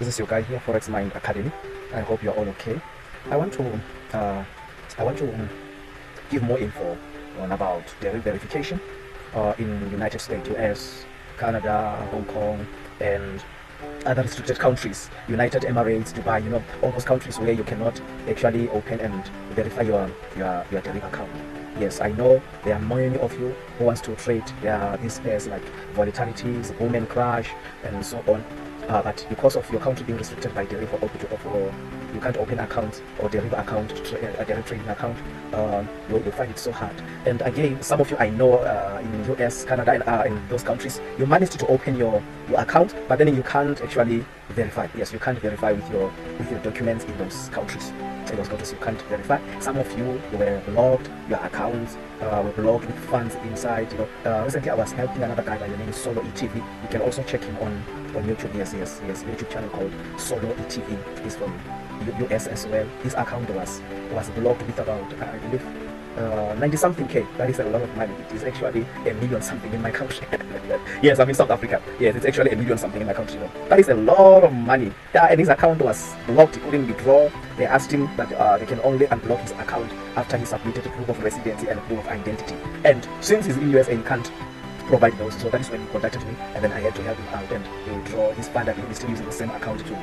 This is your guy here, Forex Mind Academy. I hope you're all okay. I want to give more info on about DERIV verification in United States, US, Canada, Hong Kong, and other restricted countries, United Emirates, Dubai, all those countries where you cannot actually open and verify your DERIV account. Yes, I know there are many of you who wants to trade these pairs like volatilities, boom and crash, and so on. But because of your country being restricted by DERIV or you can't open account or DERIV account, a DERIV trading account, you'll find it so hard. And again, some of you I know in US, Canada, and in those countries, you managed to open your account, but then you can't actually verify. Yes, you can't verify with your documents in those countries. In those countries, you can't verify. Some of you were blocked, your accounts were blocked with funds inside. Recently I was helping another guy by the name of Solo ETV. You can also check him on YouTube. Yes, YouTube channel called Solo ETV. He's from US as well. His account was blocked with about, I believe, 90 something K. That is a lot of money. It is actually a million something in my country. Yes, I'm in South Africa. Yes, it's actually a million something in my country. That is a lot of money. And his account was blocked. He couldn't withdraw. They asked him that they can only unblock his account after he submitted proof of residency and proof of identity. And since he's in USA, he can't provide those. So that is when he contacted me, and then I had to help him out and withdraw his fund. And he's still using the same account to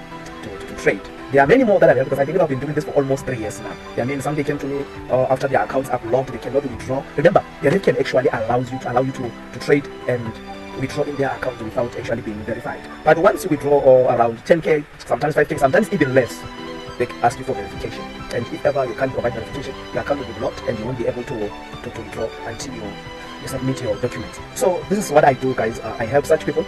trade. There are many more that I've helped, because I think I've been doing this for almost 3 years now. I mean, some they came to me after their accounts are blocked, they cannot withdraw. Remember, DERIV can actually allow you to trade and withdraw in their account without actually being verified. But once you withdraw around 10K, sometimes 5K, sometimes even less, they ask you for verification. And if ever you can't provide verification, your account will be blocked and you won't be able to withdraw until you submit your documents. So this is what I do, guys. I help such people.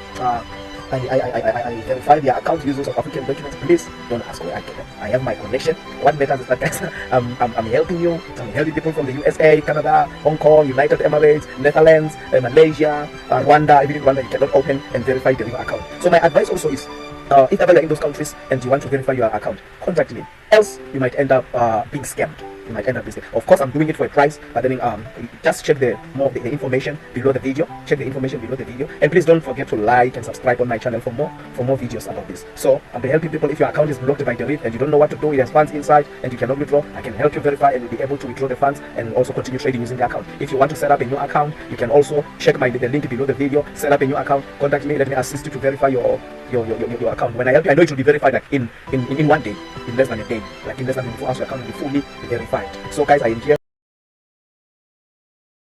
I verify their account using South African documents. Please don't ask where I get them. I have my connection. What matters is that, guys, I'm helping you. I'm helping people from the USA, Canada, Hong Kong, United Emirates, Netherlands, Malaysia, Rwanda. Even in Rwanda, you cannot open and verify the DERIV account. So my advice also is, if ever you're in those countries and you want to verify your account, contact me. Else, you might end up being scammed. Of course, I'm doing it for a price, but then just check the information below the video. Check the information below the video, and please don't forget to like and subscribe on my channel for more videos about this. So I'll be helping people. If your account is blocked by DERIV and you don't know what to do, it has funds inside and you cannot withdraw, I can help you verify and you'll be able to withdraw the funds and also continue trading using the account. If you want to set up a new account, you can also check the link below the video. Set up a new account, contact me, let me assist you to verify your account. When I help you, I know it will be verified like in 1 day, in less than a day, like in less than 24 hours, your account will be fully verified. So guys, I am here